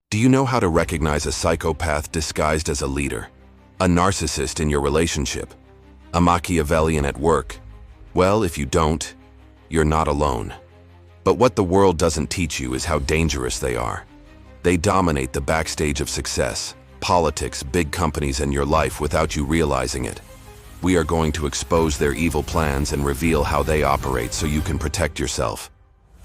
Do you know how to recognize a psychopath disguised as a leader? A narcissist in your relationship? A Machiavellian at work? Well, if you don't, you're not alone. But what the world doesn't teach you is how dangerous they are. They dominate the backstage of success, politics, big companies, and your life without you realizing it. We are going to expose their evil plans and reveal how they operate so you can protect yourself.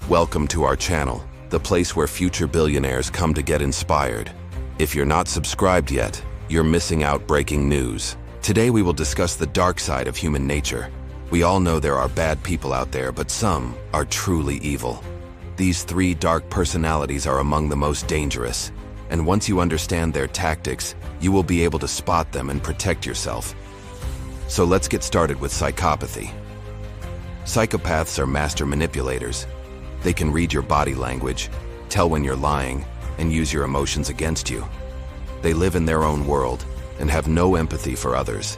Welcome to our channel, the place where future billionaires come to get inspired. If you're not subscribed yet, you're missing out breaking news. Today we will discuss the dark side of human nature. We all know there are bad people out there, but some are truly evil. These three dark personalities are among the most dangerous, and once you understand their tactics, you will be able to spot them and protect yourself. So let's get started with psychopathy. Psychopaths are master manipulators. They can read your body language, tell when you're lying, and use your emotions against you. They live in their own world and have no empathy for others.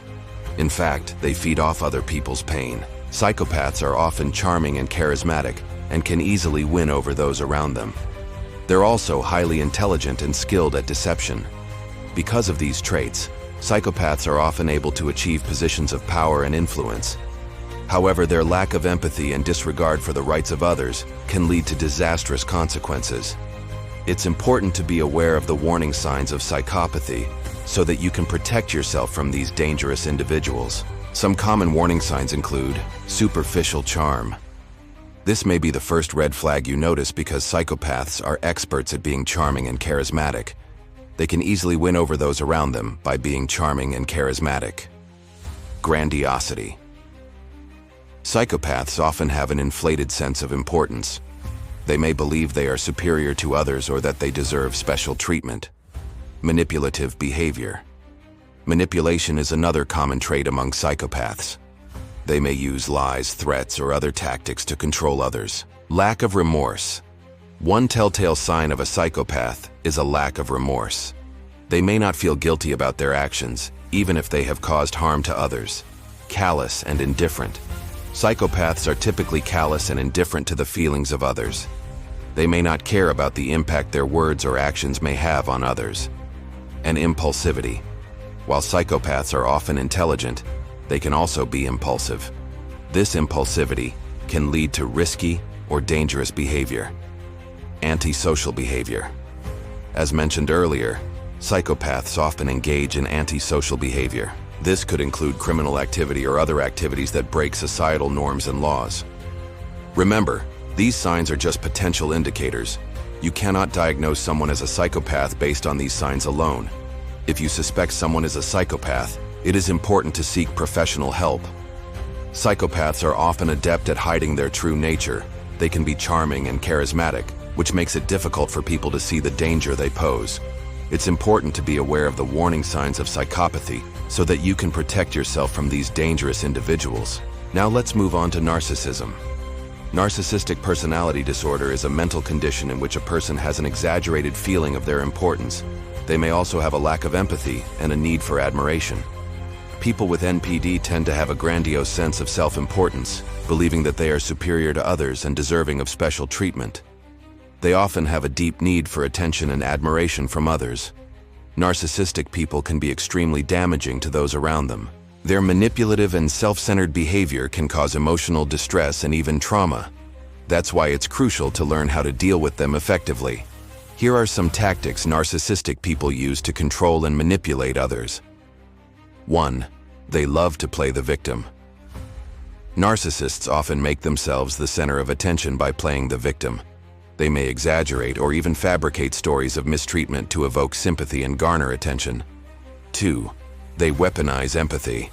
In fact, they feed off other people's pain. Psychopaths are often charming and charismatic and can easily win over those around them. They're also highly intelligent and skilled at deception. Because of these traits, psychopaths are often able to achieve positions of power and influence. However, their lack of empathy and disregard for the rights of others can lead to disastrous consequences. It's important to be aware of the warning signs of psychopathy so that you can protect yourself from these dangerous individuals. Some common warning signs include superficial charm. This may be the first red flag you notice because psychopaths are experts at being charming and charismatic. They can easily win over those around them by being charming and charismatic. Grandiosity. Psychopaths often have an inflated sense of importance. They may believe they are superior to others or that they deserve special treatment. Manipulative behavior. Manipulation is another common trait among psychopaths. They may use lies, threats, or other tactics to control others. Lack of remorse. One telltale sign of a psychopath is a lack of remorse. They may not feel guilty about their actions, even if they have caused harm to others. Callous and indifferent. Psychopaths are typically callous and indifferent to the feelings of others. They may not care about the impact their words or actions may have on others. And impulsivity. While psychopaths are often intelligent, they can also be impulsive. This impulsivity can lead to risky or dangerous behavior. Antisocial behavior. As mentioned earlier, psychopaths often engage in antisocial behavior. This could include criminal activity or other activities that break societal norms and laws. Remember, these signs are just potential indicators. You cannot diagnose someone as a psychopath based on these signs alone. If you suspect someone is a psychopath, it is important to seek professional help. Psychopaths are often adept at hiding their true nature. They can be charming and charismatic, which makes it difficult for people to see the danger they pose. It's important to be aware of the warning signs of psychopathy so that you can protect yourself from these dangerous individuals. Now let's move on to narcissism. Narcissistic personality disorder is a mental condition in which a person has an exaggerated feeling of their importance. They may also have a lack of empathy and a need for admiration. People with NPD tend to have a grandiose sense of self-importance, believing that they are superior to others and deserving of special treatment. They often have a deep need for attention and admiration from others. Narcissistic people can be extremely damaging to those around them. Their manipulative and self-centered behavior can cause emotional distress and even trauma. That's why it's crucial to learn how to deal with them effectively. Here are some tactics narcissistic people use to control and manipulate others. 1. They love to play the victim. Narcissists often make themselves the center of attention by playing the victim. They may exaggerate or even fabricate stories of mistreatment to evoke sympathy and garner attention. 2. They weaponize empathy.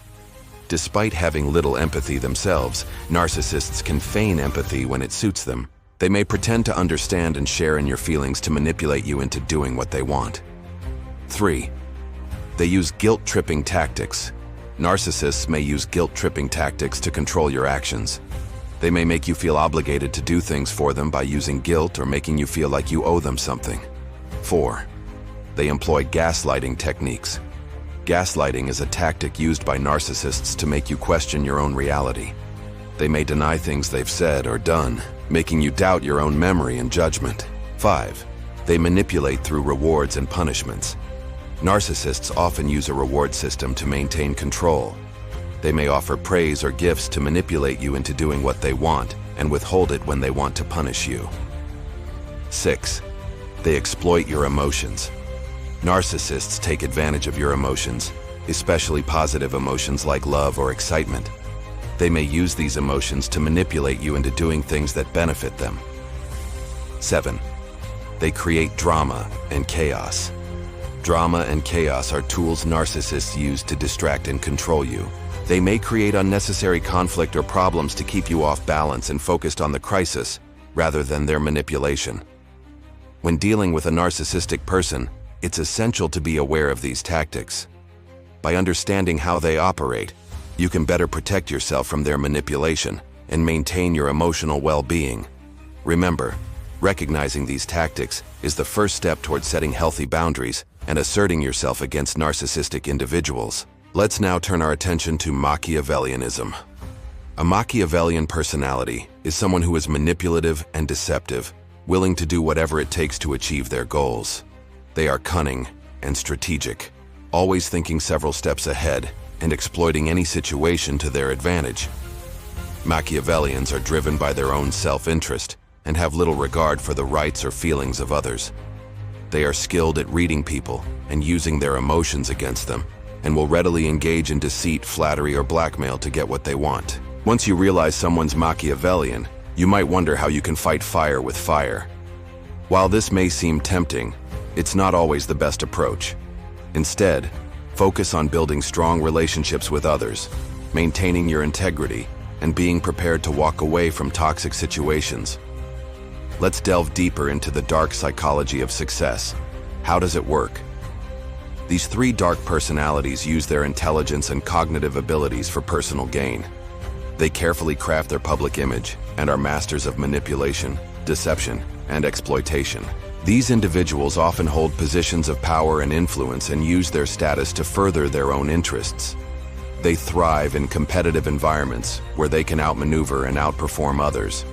Despite having little empathy themselves, narcissists can feign empathy when it suits them. They may pretend to understand and share in your feelings to manipulate you into doing what they want. 3. They use guilt-tripping tactics. Narcissists may use guilt-tripping tactics to control your actions. They may make you feel obligated to do things for them by using guilt or making you feel like you owe them something. 4. They employ gaslighting techniques. Gaslighting is a tactic used by narcissists to make you question your own reality. They may deny things they've said or done, making you doubt your own memory and judgment. 5. They manipulate through rewards and punishments. Narcissists often use a reward system to maintain control. They may offer praise or gifts to manipulate you into doing what they want and withhold it when they want to punish you. 6. They exploit your emotions. Narcissists take advantage of your emotions, especially positive emotions like love or excitement. They may use these emotions to manipulate you into doing things that benefit them. 7. They create drama and chaos. Drama and chaos are tools narcissists use to distract and control you. They may create unnecessary conflict or problems to keep you off balance and focused on the crisis rather than their manipulation. When dealing with a narcissistic person, it's essential to be aware of these tactics. By understanding how they operate, you can better protect yourself from their manipulation and maintain your emotional well-being. Remember, recognizing these tactics is the first step toward setting healthy boundaries and asserting yourself against narcissistic individuals. Let's now turn our attention to Machiavellianism. A Machiavellian personality is someone who is manipulative and deceptive, willing to do whatever it takes to achieve their goals. They are cunning and strategic, always thinking several steps ahead and exploiting any situation to their advantage. Machiavellians are driven by their own self-interest and have little regard for the rights or feelings of others. They are skilled at reading people and using their emotions against them, and will readily engage in deceit, flattery, or blackmail to get what they want. Once you realize someone's Machiavellian, you might wonder how you can fight fire with fire. While this may seem tempting, it's not always the best approach. Instead, focus on building strong relationships with others, maintaining your integrity, and being prepared to walk away from toxic situations. Let's delve deeper into the dark psychology of success. How does it work? These 3 dark personalities use their intelligence and cognitive abilities for personal gain. They carefully craft their public image and are masters of manipulation, deception, and exploitation. These individuals often hold positions of power and influence and use their status to further their own interests. They thrive in competitive environments where they can outmaneuver and outperform others.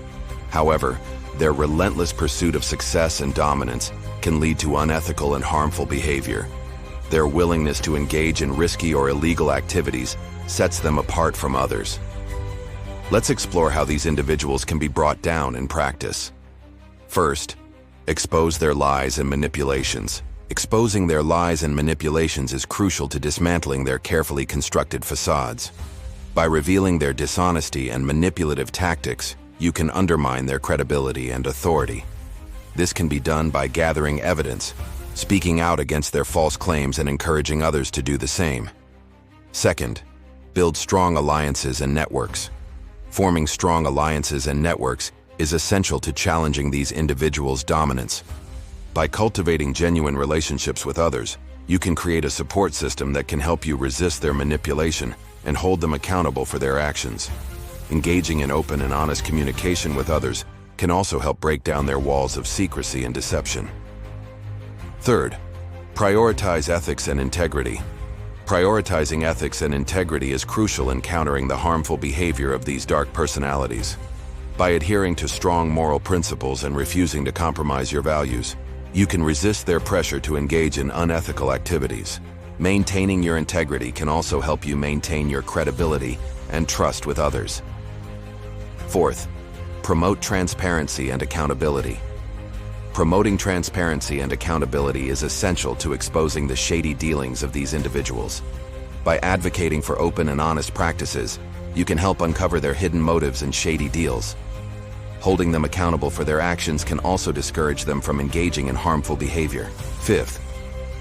However, their relentless pursuit of success and dominance can lead to unethical and harmful behavior. Their willingness to engage in risky or illegal activities sets them apart from others. Let's explore how these individuals can be brought down in practice. First, expose their lies and manipulations. Exposing their lies and manipulations is crucial to dismantling their carefully constructed facades. By revealing their dishonesty and manipulative tactics, you can undermine their credibility and authority. This can be done by gathering evidence, speaking out against their false claims, and encouraging others to do the same. Second, build strong alliances and networks. Forming strong alliances and networks is essential to challenging these individuals' dominance. By cultivating genuine relationships with others, you can create a support system that can help you resist their manipulation and hold them accountable for their actions. Engaging in open and honest communication with others can also help break down their walls of secrecy and deception. Third, prioritize ethics and integrity. Prioritizing ethics and integrity is crucial in countering the harmful behavior of these dark personalities. By adhering to strong moral principles and refusing to compromise your values, you can resist their pressure to engage in unethical activities. Maintaining your integrity can also help you maintain your credibility and trust with others. Fourth, promote transparency and accountability. Promoting transparency and accountability is essential to exposing the shady dealings of these individuals. By advocating for open and honest practices, you can help uncover their hidden motives and shady deals. Holding them accountable for their actions can also discourage them from engaging in harmful behavior. Fifth,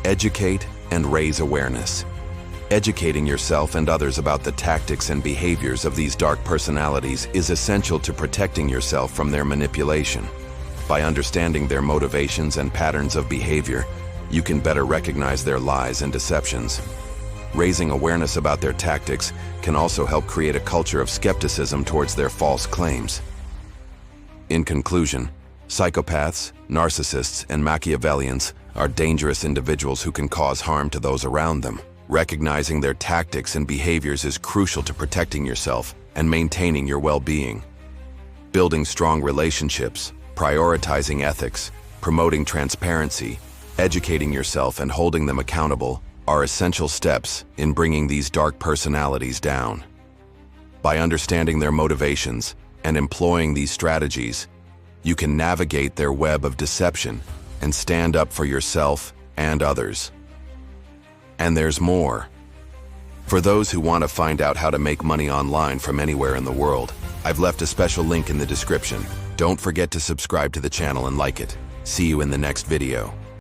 educate and raise awareness. Educating yourself and others about the tactics and behaviors of these dark personalities is essential to protecting yourself from their manipulation. By understanding their motivations and patterns of behavior, you can better recognize their lies and deceptions. Raising awareness about their tactics can also help create a culture of skepticism towards their false claims. In conclusion, psychopaths, narcissists, and Machiavellians are dangerous individuals who can cause harm to those around them. Recognizing their tactics and behaviors is crucial to protecting yourself and maintaining your well-being. Building strong relationships, prioritizing ethics, promoting transparency, educating yourself, and holding them accountable are essential steps in bringing these dark personalities down. By understanding their motivations and employing these strategies, you can navigate their web of deception and stand up for yourself and others. And there's more. For those who want to find out how to make money online from anywhere in the world, I've left a special link in the description. Don't forget to subscribe to the channel and like it. See you in the next video.